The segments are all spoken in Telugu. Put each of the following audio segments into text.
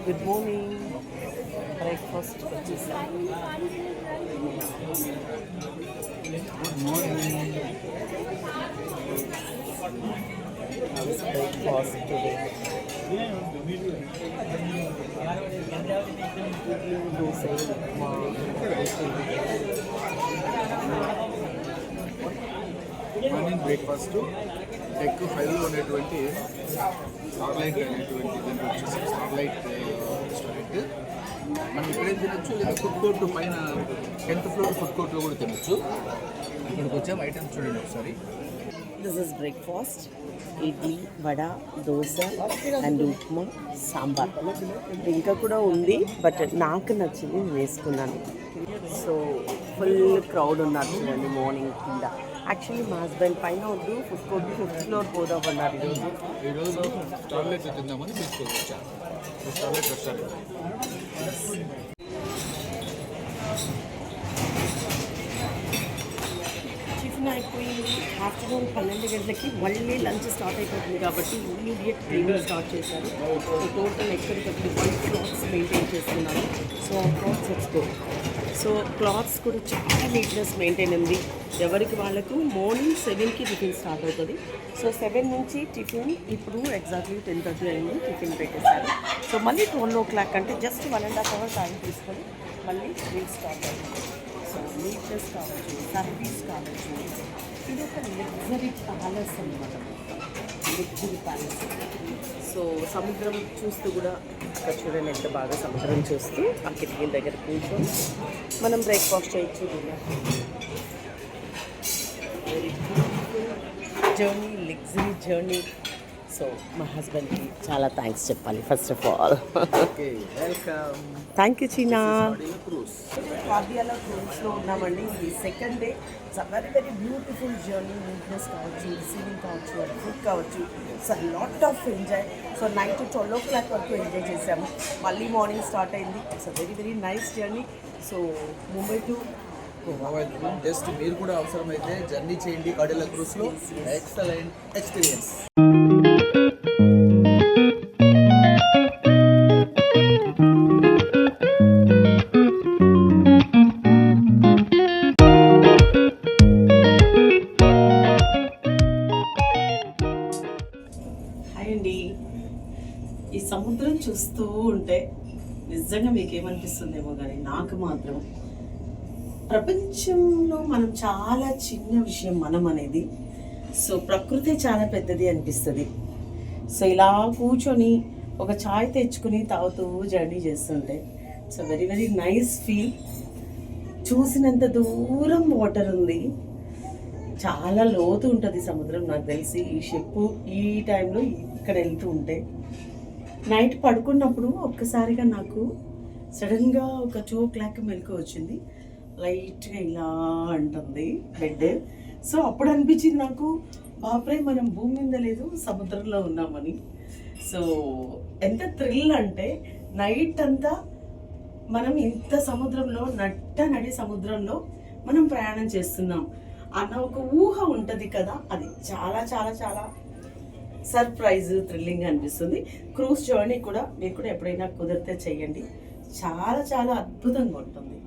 Good morning. బ్రేక్ఫాస్ట్ వచ్చేసాం. Good morning. Breakfast today dosa, upma, morning breakfast egg ఫైవ్లో ఉండేటువంటి స్టార్లైట్ అనేటువంటి దాంట్లో వచ్చేసి స్టార్లైట్ రెస్టారెంట్. మనం ఇక్కడే తినొచ్చు, లేదా ఫుడ్ కోర్ట్ పైన 10th ఫ్లోర్ ఫుడ్ కోర్ట్లో కూడా తినొచ్చు. ఇక్కడికి వచ్చాం. ఐటమ్స్ చూడండి ఒకసారి. This is breakfast. Idli, vada, dosa and upma, sambar. ఇంకా కూడా ఉంది, బట్ నాకు నచ్చింది నేను వేసుకున్నాను. సో ఫుల్ క్రౌడ్ ఉన్నారు చూడండి మార్నింగ్ కింద. యాక్చువల్లీ మా హస్బెండ్ పైన వద్దు ఫుడ్ కోర్ట్ 5th ఫ్లోర్ పోదామన్నారు ఈరోజు స్టార్లైట్ తిందామని తీసుకొచ్చాం. Starlight restaurant. టిఫిన్ అయిపోయింది. ఆఫ్టర్నూన్ 12 గంటలకి మళ్ళీ లంచ్ స్టార్ట్ అయిపోతుంది కాబట్టి ఇమీడియట్ క్లీనింగ్ స్టార్ట్ చేశారు. సో టోటల్ ఎక్కడికప్పుడు 5 క్లాత్స్ మెయింటైన్ చేస్తున్నాను. సో క్లాత్స్ వచ్చుకో. సో క్లాత్స్ కూడా చాలా నీట్నెస్ మెయింటైన్ ఉంది. ఎవరికి వాళ్ళకు మార్నింగ్ 7కి టిఫిన్ స్టార్ట్ అవుతుంది. సో 7 నుంచి టిఫిన్ ఇప్పుడు ఎగ్జాక్ట్లీ 10:30 అయింది. టిఫిన్ పెట్టేశారు. సో మళ్ళీ 12 o'clock అంటే జస్ట్ 1.5 hours టైం తీసుకొని మళ్ళీ డ్రింక్ స్టార్ట్ అవుతుంది. సో నీట్నెస్ కావచ్చు, సర్వీస్ కావచ్చు. ఇది ఒక లగ్జరీ ప్యాలెస్ అన్నమాట. Luxury palace. సో సముద్రం చూస్తూ కూడా ఇక్కడ చూడండి ఎంత బాగా సముద్రం చూస్తూ ఆ కిటికీల దగ్గర కూర్చొని మనం బ్రేక్ఫాస్ట్ చేయొచ్చు. Very beautiful journey, luxury journey. So మా హస్బెండ్కి చాలా థ్యాంక్స్ చెప్పాలి first of all. Okay, welcome. Thank you Cheena. Cruise. కార్డియాలో క్రూజ్లో ఉన్నామండి. ఇది second day. It's very very beautiful journey. Neatness కావచ్చు, రిసీవింగ్ కావచ్చు, ఫుడ్ కావచ్చు. So lot of enjoy. So night 12 o'clock వరకు ఎంజాయ్ చేసాము. మళ్ళీ మార్నింగ్ స్టార్ట్ అయింది. It's very very nice journey. So Mumbai to just మీరు కూడా అవసరమైతే జర్నీ చేయండి కార్డియాలో క్రూజ్లో. Excellent experience. ఈ సముద్రం చూస్తూ ఉంటే నిజంగా మీకేమనిపిస్తుందేమో కానీ నాకు మాత్రం ప్రపంచంలో మనం చాలా చిన్న విషయం మనం అనేది. సో ప్రకృతి చాలా పెద్దది అనిపిస్తుంది. సో ఇలా కూర్చొని ఒక చాయ్ తెచ్చుకుని తాగుతూ జర్నీ చేస్తుంటే it's very very nice feel. చూసినంత దూరం వాటర్ ఉంది. చాలా లోతు ఉంటుంది సముద్రం నాకు తెలిసి. ఈ షిప్ ఈ టైంలో ఇక్కడ వెళ్తూ ఉంటే నైట్ పడుకున్నప్పుడు ఒక్కసారిగా నాకు సడన్గా ఒక 2 o'clock మెలకు వచ్చింది. లైట్గా ఇలా అంటుంది బెడ్. సో అప్పుడు అనిపించింది నాకు, బాప్రే మనం భూమి మీద లేదు సముద్రంలో ఉన్నామని. సో ఎంత థ్రిల్ అంటే నైట్ అంతా మనం ఇంత సముద్రంలో నడి సముద్రంలో మనం ప్రయాణం చేస్తున్నాం అన్న ఒక ఊహ ఉంటుంది కదా. అది చాలా చాలా చాలా సర్ప్రైజ్, థ్రిల్లింగ్ అనిపిస్తుంది. క్రూజ్ జర్నీ కూడా మీరు కూడా ఎప్పుడైనా కుదిరితే చేయండి. చాలా చాలా అద్భుతంగా ఉంటుంది.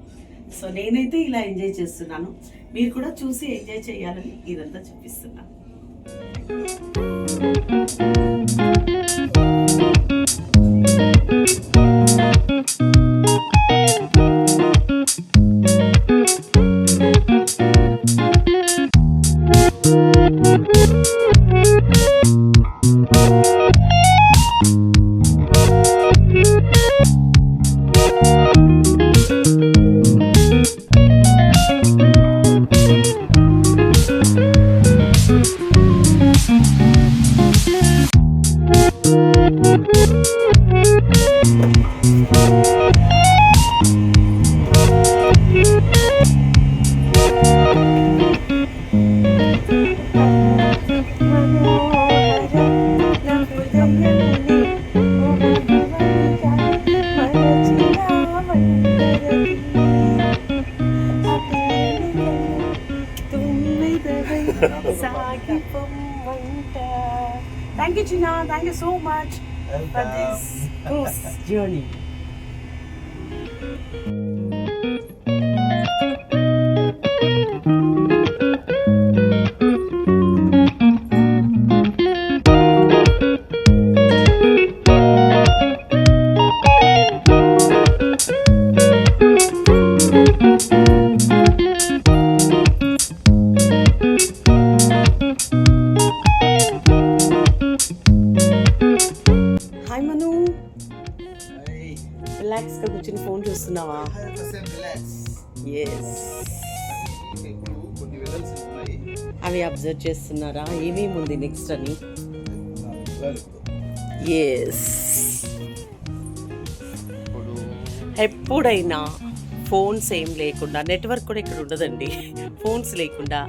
సో నేనైతే ఇలా ఎంజాయ్ చేస్తున్నాను. మీరు కూడా చూసి ఎంజాయ్ చేయాలని ఇదంతా చూపిస్తున్నాను. Thank you, China. Thank you so much for this. cruise journey. Hi Manu, రిలాక్స్గా కూర్చొని ఫోన్ చూస్తున్నావా? ఎస్, కొన్ని వెదల్స్ ఉన్నాయి. అవి అబ్జర్వ్ చేస్తున్నారా ఏమేమి ఉంది నెక్స్ట్ అని? ఎస్, ఎప్పుడైనా ఫోన్స్ ఏం లేకుండా, నెట్వర్క్ కూడా ఇక్కడ ఉండదండి, ఫోన్స్ లేకుండా,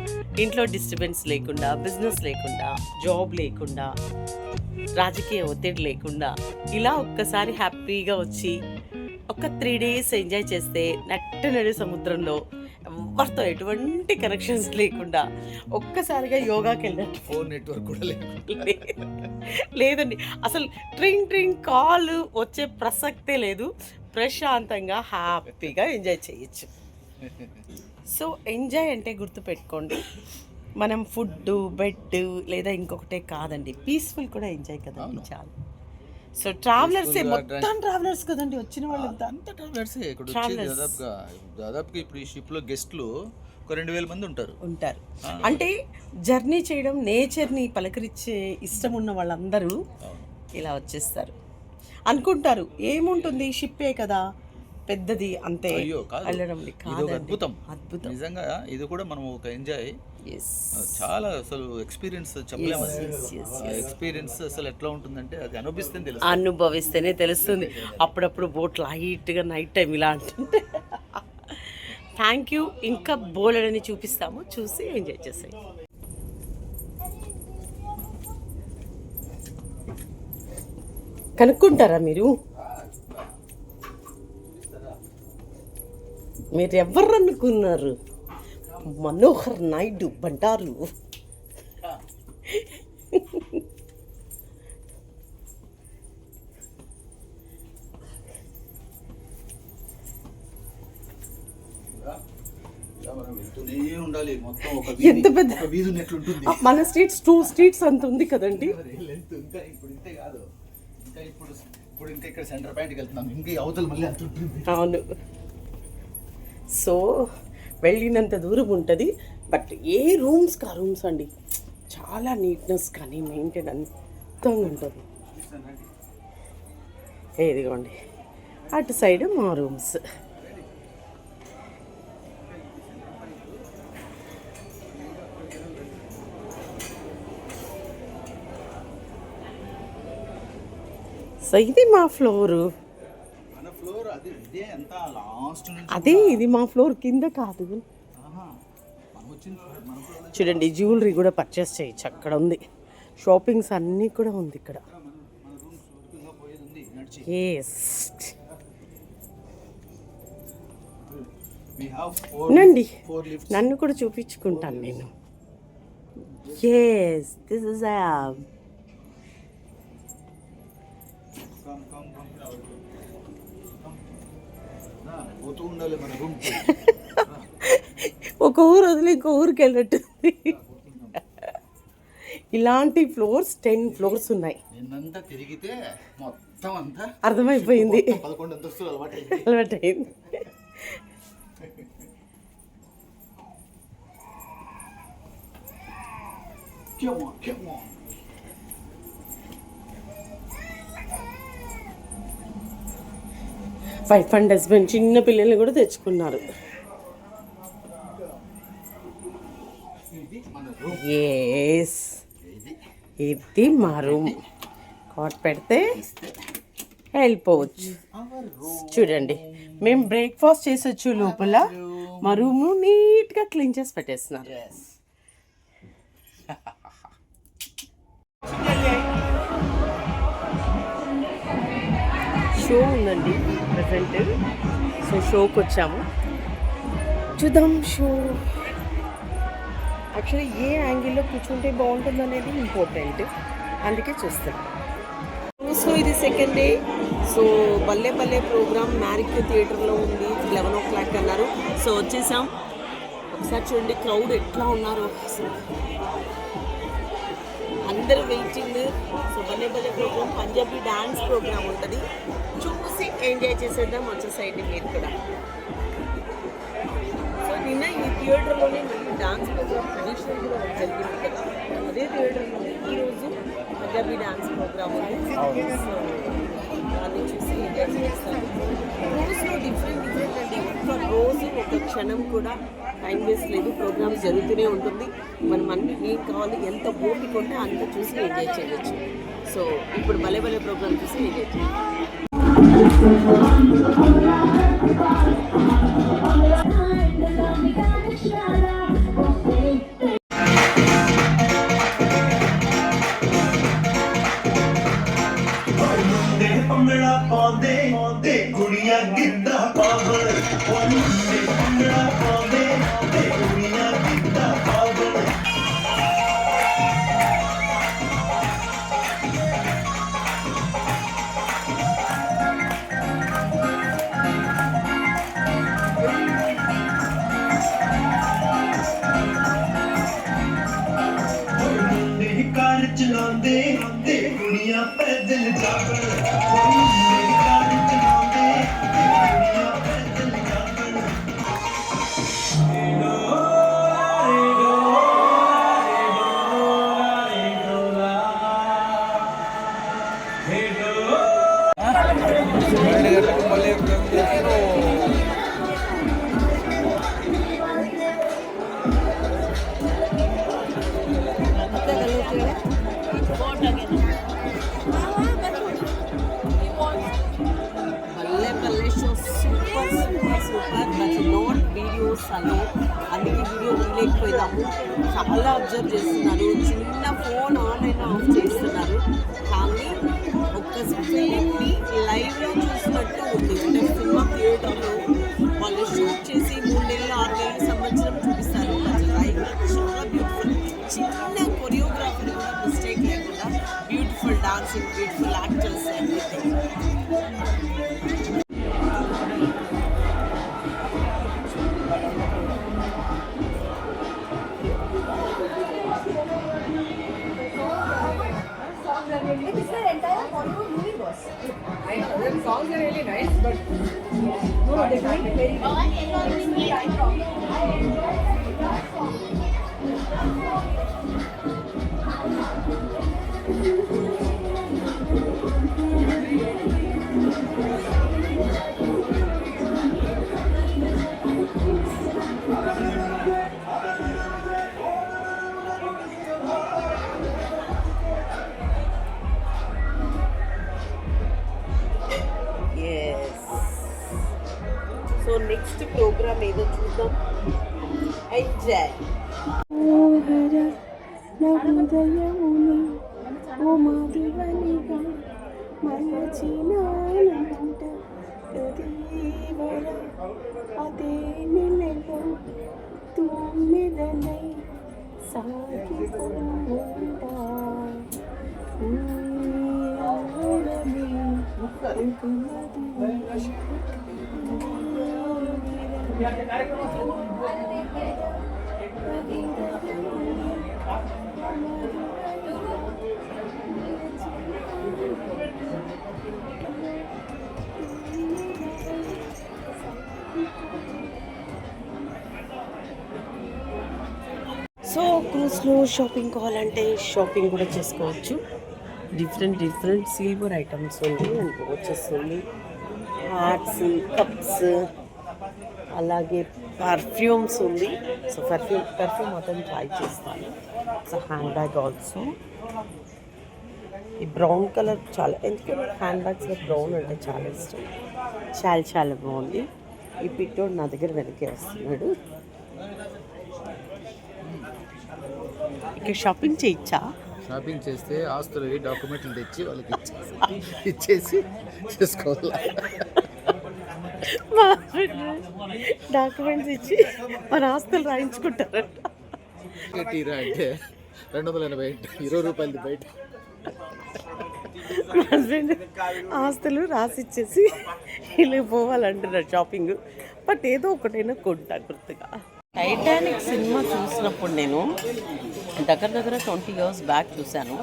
ఇంట్లో డిస్టర్బెన్స్ లేకుండా, బిజినెస్ లేకుండా, జాబ్ లేకుండా, రాజకీయ ఒత్తిడి లేకుండా ఇలా ఒక్కసారి హ్యాపీగా వచ్చి ఒక 3 days ఎంజాయ్ చేస్తే నడి సముద్రంలో ఎవరితో ఎటువంటి కనెక్షన్స్ లేకుండా ఒక్కసారిగా యోగాకి వెళ్ళినట్టు. ఫోన్ నెట్వర్క్ కూడా లేదండి, అసలు ట్రింగ్ కాల్ వచ్చే ప్రసక్తే లేదు. ప్రశాంతంగా హ్యాపీగా ఎంజాయ్ చేయొచ్చు. సో ఎంజాయ్ అంటే గుర్తుపెట్టుకోండి, మనం ఫుడ్, బెడ్ లేదా ఇంకొకటే కాదండి, పీస్ఫుల్ కూడా ఎంజాయ్ కదండి చాలా. సో ట్రావెలర్స్ మొత్తం ట్రావెలర్స్ కదండి వచ్చిన వాళ్ళంతా. అంతా ట్రావెలర్సే. ఇక్కడ దాదాపుగా ఇప్పుడు ఈ షిప్లో గెస్ట్లు ఒక 2000 మంది ఉంటారు. అంటే జర్నీ చేయడం, నేచర్ని పలకరించే ఇష్టం ఉన్న వాళ్ళందరూ ఇలా వచ్చేస్తారు. అనుకుంటారు ఏముంటుంది, షిప్పే కదా పెద్దది అంతే, వెళ్ళడం అద్భుతం. నిజంగా ఇది కూడా మనం ఒక ఎంజాయ్, చాలా అసలు ఎక్స్పీరియన్స్ చెప్పలేము. ఎక్స్పీరియన్స్ అసలు ఎట్లా ఉంటుందంటే అది అనుభవిస్తేనే తెలుస్తుంది. అప్పుడప్పుడు బోట్ లైట్గా నైట్ టైం ఇలా అంటుంటే థ్యాంక్ యూ. ఇంకా బోలెడని చూపిస్తాము, చూసి ఎంజాయ్ చేసాయి. కనుక్కుంటారా మీరు ఎవరు అనుకున్నారు? మనోహర్ నాయుడు బంటారు. ఎంత పెద్ద మన స్ట్రీట్స్ 2 streets అంత ఉంది కదండి. ఇప్పుడు ఇంకా ఇక్కడ సెంటర్ పాయింట్కి వెళ్తున్నాం, ఇంకా అవతల మళ్ళీ అంత ఉంటుంది. అవును, సో వెళ్ళినంత దూరం ఉంటుంది. బట్ ఏ రూమ్స్కి ఆ రూమ్స్ అండి, చాలా నీట్నెస్ కానీ మెయింటైన్ అంతంగా ఉంటుంది. ఇదిగోండి అటు సైడ్ మా రూమ్స్. సో ఇది మా ఫ్లోరు. అదే ఇది మా ఫ్లోర్, కింద కాదు. చూడండి జ్యువెలరీ కూడా పర్చేస్ చేయొచ్చు, అక్కడ ఉంది. షాపింగ్స్ అన్నీ కూడా ఉంది ఇక్కడ. నండి, నన్ను కూడా చూపించుకుంటాను నేను. ఎస్, దిస్ ఇస్ ఒక ఊరు వదిలి ఇంకో ఊరికి వెళ్ళినట్టుంది. ఇలాంటి ఫ్లోర్స్ 10 floors ఉన్నాయి. తిరిగితే మొత్తం అంతా అర్థమైపోయింది, 11 అంతస్తులు అలవాటైంది. వైఫ్ అండ్ హస్బెండ్ చిన్న పిల్లల్ని కూడా తెచ్చుకున్నారు. ఎస్, ఇది మా రూమ్. కాట్ పెడితే వెళ్ళిపోవచ్చు. చూడండి, మేము బ్రేక్ఫాస్ట్ చేసొచ్చు, లోపల మా రూమ్ నీట్గా క్లీన్ చేసి పెట్టేస్తున్నారు. షో ఉందండి ప్రజెంట్. సో షోకి వచ్చాము, చూద్దాం షో. యాక్చువల్లీ ఏ యాంగిల్లో కూర్చుంటే బాగుంటుంది అనేది ఇంపార్టెంట్, అందుకే చూస్తాం. సో ఇది సెకండ్ డే. సో బల్లే బల్లే ప్రోగ్రామ్ మ్యారిక్ థియేటర్లో ఉంది, 11 o'clock అన్నారు. సో వచ్చేసాం. ఒకసారి చూడండి క్రౌడ్ ఎట్లా ఉన్నారు, అసలు అందరూ వెయిటింగ్. సో బల్లే బల్లే ప్రోగ్రామ్ పంజాబీ డాన్స్ ప్రోగ్రామ్ ఉంటుంది, చూసి ఎంజాయ్ చేసేద్దాం. వచ్చేసైడ్ మీరు కూడా. సో నిన్న ఈ థియేటర్లోనే మళ్ళీ డాన్స్ ప్రోగ్రామ్ ట్రెడిషనల్ కూడా ఒకటి జరిగింది కదా, అదే థియేటర్లోనే ఈరోజు పంజాబీ డాన్స్ ప్రోగ్రామ్ ఉంది. సో అది చూసి ఎంజాయ్ చేస్తాను. రోజులో డిఫరెంట్ అండి, ఒక్క రోజు ఒక క్షణం కూడా టైం వేస్ట్ లేదు. ప్రోగ్రామ్స్ జరుగుతూనే ఉంటుంది. మనం అన్ని ఏం కావాలి, ఎంత ఓపిక ఉంటే అంత చూసి ఎంజాయ్ చేయవచ్చు. సో ఇప్పుడు భలే భలే ప్రోగ్రామ్ చూసి ఎంజాయ్ చేయాలి. ਭੰਗੜਾ ਪਾਉਂਦੇ ਤੇ ਕੁੜੀਆਂ ਗਿੱਧਾ ਪਾਵਣ, ਉਹ ਮੁੰਡੇ ਭੰਗੜਾ ਪਾਉਂਦੇ ਤੇ ਕੁੜੀਆਂ ਗਿੱਧਾ ਪਾਵਣ। ਮੁੰਡੇ ਕਾਰ ਚਲਾਉਂਦੇ ਤੇ ਕੁੜੀਆਂ ਪੈਦਲ ਜਾਵਣ। అందుకే వీడియో తీయలేకపోయినాము. చాలా అబ్జర్వ్ చేస్తున్నారు, చిన్న ఫోన్ ఆన్ అయినా ఆఫ్ చేస్తున్నారు, కానీ ఒక్క ఫిలింని లైవ్లో చూసినట్టు ఉంది. అంటే సినిమా థియేటర్లో వాళ్ళు షూట్ చేసి 3 నెలలు 6 నెలలు సంవత్సరం చూపిస్తారు. లైవ్లో చాలా బ్యూటిఫుల్, చిన్న కొరియోగ్రాఫర్ కూడా మిస్టేక్ లేకుండా beautiful dancing, beautiful actors, everything. It's the entire Bollywood movie, boss. I know the songs are really nice, but No, they're doing it very well. I enjoy that song. So next program ఏదో చూద్దాం. ఎంజాయ్. సో క్రూజ్లో షాపింగ్ కావాలంటే షాపింగ్ కూడా చేసుకోవచ్చు. డిఫరెంట్ సిల్వర్ ఐటమ్స్ ఉంది అండ్ వచ్చేస్తుంది, హార్ట్స్, కప్స్, అలాగే పర్ఫ్యూమ్స్ ఉంది. సో పర్ఫ్యూమ్ మొత్తం ట్రై చేస్తాను. సో హ్యాండ్ బ్యాగ్ ఆల్సో, ఈ బ్రౌన్ కలర్ చాలా, ఎందుకంటే హ్యాండ్ బ్యాగ్స్లో బ్రౌన్ అంటే చాలా ఇష్టం. చాలా బాగుంది. ఈ పిట్టోడు నా దగ్గర వెనకే వస్తున్నాడు. ఇక్కడ షాపింగ్ చేయొచ్చా? షాపింగ్ చేస్తే ఆస్తులు డాక్యుమెంట్లు తెచ్చి వాళ్ళకి ఇచ్చేసి చేసుకోవాలి. డాక్యుమెంట్స్ ఇచ్చి మన ఆస్తులు రాయించుకుంటారంట. టీరా అంటే 280, 20 రూపాయలది బయట. మా హస్బెండ్ ఆస్తులు రాసిచ్చేసి వీళ్ళు పోవాలంటున్నారు షాపింగ్. బట్ ఏదో ఒకటైనా కొంటా గుర్తుగా. టైటానిక్ సినిమా చూసినప్పుడు నేను దగ్గర 20 years బ్యాక్ చూశాను.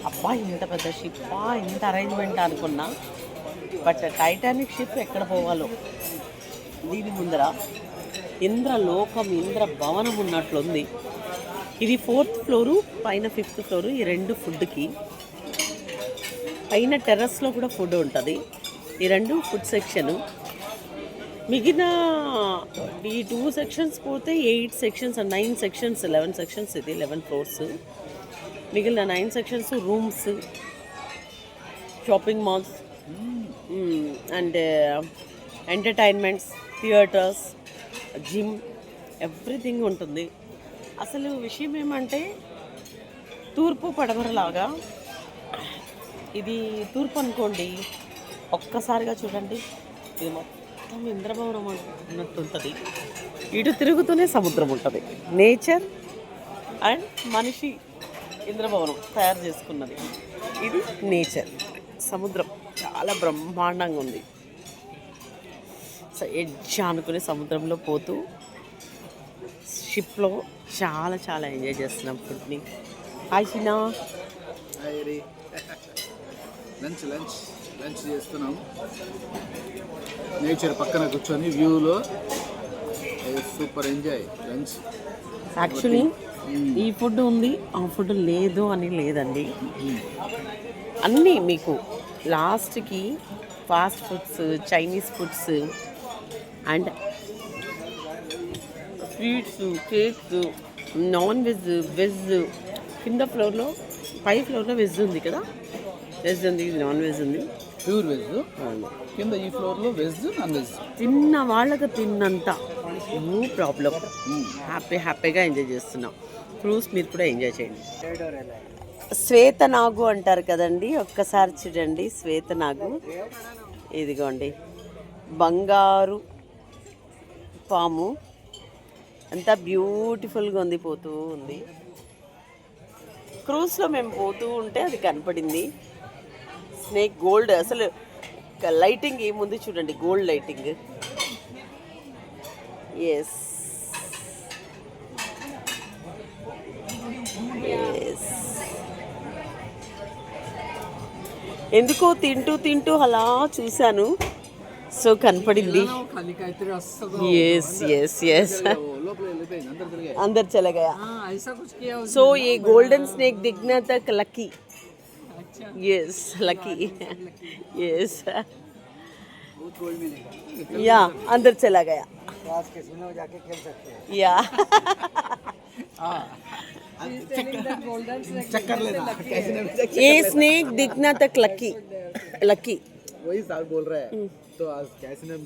అబ్బా ఇంత పెద్ద షిప్పా, ఇంత అరేంజ్మెంట్ అనుకున్నా. బట్ టైటానిక్ షిప్ ఎక్కడ పోవాలో దీని ముందర ఇంద్రలోకం, ఇంద్ర భవనం ఉన్నట్లుంది. ఇది 4th ఫ్లోరు, పైన 5th ఫ్లోరు. ఈ 2 ఫుడ్కి పైన టెర్రస్లో కూడా ఫుడ్ ఉంటుంది. ఈ 2 ఫుడ్ సెక్షను. మిగిలిన ఈ 2 సెక్షన్స్ పోతే 8 సెక్షన్స్, 9 సెక్షన్స్, 11 సెక్షన్స్. ఇది 11 ఫ్లోర్స్. మిగిలిన 9 sections rooms, shopping malls and entertainments, theatres, gym, everything ఉంటుంది. అసలు విషయం ఏమంటే తూర్పు పడమరలాగా ఇది తూర్పు అనుకోండి. ఒక్కసారిగా చూడండి, ఇది మొత్తం ఇంద్రభవనం అన్నట్టు ఉంటుంది. ఇటు తిరుగుతూనే సముద్రం ఉంటుంది. నేచర్ అండ్ మనిషి ఇంద్రభవనం తయారు చేసుకున్నది. ఇది నేచర్. సముద్రం చాలా బ్రహ్మాండంగా ఉంది. ఎడ్జ్ అనుకుని సముద్రంలో పోతూ షిప్లో చాలా ఎంజాయ్ చేస్తున్నాం ఫుడ్ని. హాయ్ చిన్నా. లంచ్ చేస్తున్నాం. నేచర్ పక్కన కూర్చొని వ్యూలో సూపర్ ఎంజాయ్ లంచ్. యాక్చువల్లీ ఈ ఫుడ్ ఉంది, ఆ ఫుడ్ లేదు అని లేదండి. అన్నీ మీకు లాస్ట్కి fast foods, Chinese foods and sweets, cakes, non veg, veg. కింద ఫ్లోర్లో, పై ఫ్లోర్లో వెజ్ ఉంది కదా, వెజ్ ఉంది, నాన్ వెజ్ ఉంది, ప్యూర్ వెజ్. కింద ఈ ఫ్లోర్లో వెజ్, నాన్ వెజ్. తిన్న వాళ్ళకి తిన్నంత నో ప్రాబ్లం. హ్యాపీగా ఎంజాయ్ చేస్తున్నాం. క్రూస్ మీరు కూడా ఎంజాయ్ చేయండి. శ్వేతనాగు అంటారు కదండి, ఒక్కసారి చూడండి శ్వేతనాగు. ఇదిగోండి బంగారు పాము, అంత బ్యూటిఫుల్గా ఉంది, పోతూ ఉంది. క్రూజ్లో మేము పోతూ ఉంటే అది కనపడింది. స్నేక్ గోల్డ్, అసలు లైటింగ్ ఏముంది చూడండి, గోల్డ్ లైటింగ్. ఎస్ ఎందుకో తింటూ అలా చూశాను. సో కనపడింది. ఎస్ अंदर चला गया. ऐसा कुछ किया सो ये गोल्डन स्नेक दिखना तक लकी. Yes lucky. यस या अंदर चला गया. जाके खेल सकते हैं. या चक्कर लेना. ये स्नेक दिखना तक लकी. लकी वही साल बोल रहा है. तो आज कैसे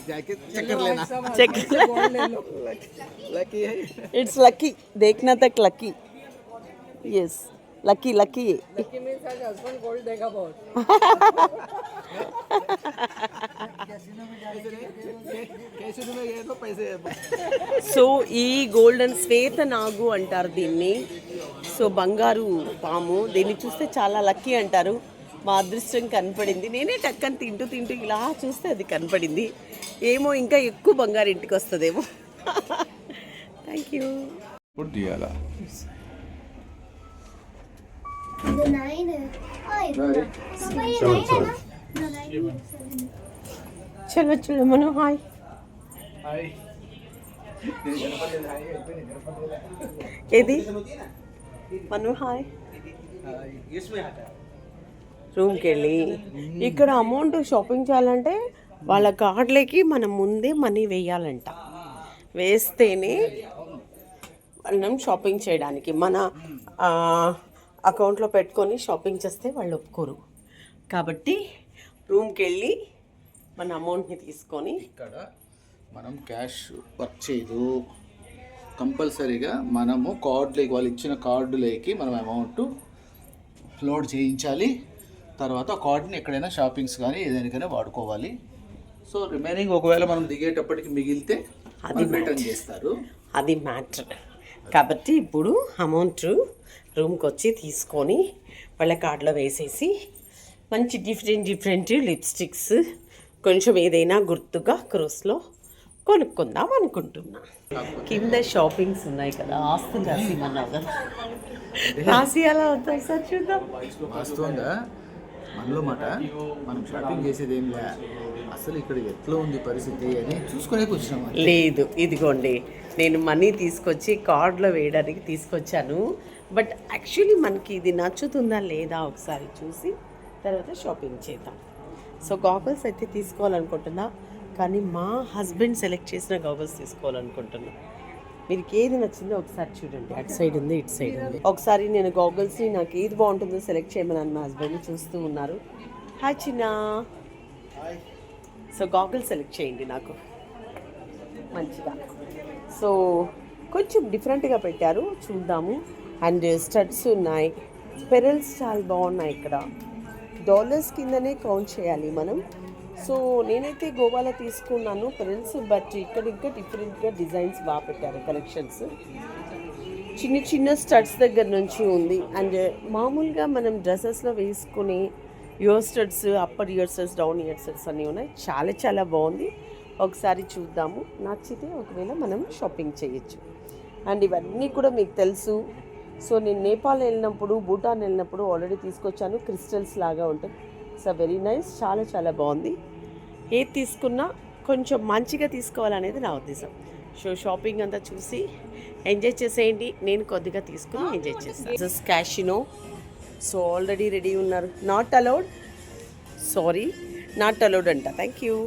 जाके चक्कर लेना. चक्कर लकी है. It's lucky. देखना तक lucky. Yes lucky. Lucky means आज हस्बैंड गोल्ड देगा बहुत. कैसीनो में गए तो पैसे. సో ఈ గోల్డెన్ శ్వేత నాగు అంటారు దీన్ని. సో బంగారు పాము, దీన్ని చూస్తే చాలా లక్కీ అంటారు. మా అదృష్టం కనపడింది. నేనే టక్కని తింటూ ఇలా చూస్తే అది కనపడింది. ఏమో ఇంకా ఎక్కువ బంగారు ఇంటికి వస్తుందేమో. Thank you. తీయాలా చలో చలో మనం హాయ్. ఏది మను హాయ్. రూమ్కి వెళ్ళి ఇక్కడ అమౌంట్ షాపింగ్ చేయాలంటే వాళ్ళ కార్డులకి మనం ముందే మనీ వేయాలంట. వేస్తేనే మనం షాపింగ్ చేయడానికి, మన అకౌంట్లో పెట్టుకొని షాపింగ్ చేస్తే వాళ్ళు ఒప్పుకోరు. కాబట్టి రూమ్కి వెళ్ళి మన అమౌంట్ని తీసుకొని, ఇక్కడ మనం క్యాష్ వర్క్ చేయదు. కంపల్సరీగా మనము కార్డులకి, వాళ్ళు ఇచ్చిన కార్డులకి మనం అమౌంట్ లోడ్ చేయించాలి. తర్వాత కార్డుని ఎక్కడైనా షాపింగ్స్ కానీ ఏదైనా వాడుకోవాలి. సో రిమైనింగ్ ఒకవేళ మనం దిగేటప్పటికి మిగిలితే అది రిటర్న్ చేస్తారు. అది మ్యాటర్. కాబట్టి ఇప్పుడు అమౌంట్ రూమ్కి వచ్చి తీసుకొని వాళ్ళ కార్డులో వేసేసి మంచి డిఫరెంట్ లిప్స్టిక్స్ కొంచెం ఏదైనా గుర్తుగా క్రూస్లో కొనుక్కుందాం అనుకుంటున్నా. కింద షాపింగ్స్ ఉన్నాయి కదా, ఆస్తులు రాసిమన్నావు కదా, రాసి అలా వద్దాం సార్, చూద్దాం. వాస్తవంగా మనలో మాట మనం షాపింగ్ చేసేది ఏం లే, అసలు ఇక్కడ ఎట్లా ఉంది పరిస్థితి అని చూసుకునే వచ్చినాం. లేదు, ఇదిగోండి నేను మనీ తీసుకొచ్చి కార్డులో వేయడానికి తీసుకొచ్చాను. బట్ యాక్చువల్లీ మనకి ఇది నచ్చుతుందా లేదా ఒకసారి చూసి తర్వాత షాపింగ్ చేద్దాం. సో గాగల్స్ అయితే తీసుకోవాలనుకుంటున్నా, కానీ మా హస్బెండ్ సెలెక్ట్ చేసిన గాగల్స్ తీసుకోవాలనుకుంటున్నా. మీరు ఏది నచ్చిందో ఒకసారి చూడండి. అటు సైడ్ ఉంది, ఇటు సైడ్ ఉంది. ఒకసారి నేను గాగల్స్ని నాకు ఏది బాగుంటుందో సెలెక్ట్ చేయమని మా హస్బెండ్ చూస్తూ ఉన్నారు. హాయ్ చిన్న. సో గాగల్స్ సెలెక్ట్ చేయండి నాకు మంచిగా. సో కొంచెం డిఫరెంట్గా పెట్టారు, చూద్దాము. అండ్ స్టడ్స్ ఉన్నాయి, పెరల్స్ చాలా బాగున్నాయి. ఇక్కడ డాలర్స్ కిందనే కౌంట్ చేయాలి మనం. సో నేనైతే గోవాలో తీసుకున్నాను పెరల్స్, బట్ ఇక్కడ ఇంకా డిఫరెంట్గా డిజైన్స్ బాగా పెట్టారు, కలెక్షన్స్ చిన్న స్టడ్స్ దగ్గర నుంచి ఉంది. అండ్ మామూలుగా మనం డ్రెస్సెస్లో వేసుకుని year studs, upper year studs, down year studs అన్నీ ఉన్నాయి. చాలా బాగుంది. ఒకసారి చూద్దాము, నచ్చితే ఒకవేళ మనం షాపింగ్ చేయొచ్చు. అండ్ ఇవన్నీ కూడా మీకు తెలుసు. సో నేను నేపాల్ వెళ్ళినప్పుడు, భూటాన్ వెళ్ళినప్పుడు ఆల్రెడీ తీసుకొచ్చాను. క్రిస్టల్స్ లాగా ఉంటుంది. సో వెరీ నైస్, చాలా బాగుంది. ఏది తీసుకున్నా కొంచెం మంచిగా తీసుకోవాలనేది నా ఉద్దేశం. సో షాపింగ్ అంతా చూసి ఎంజాయ్ చేసేయండి. నేను కొద్దిగా తీసుకుని ఎంజాయ్ చేస్తాను. Just casino. So already ready ఉన్నారు. నాట్ అలౌడ్ అంట. Thank you.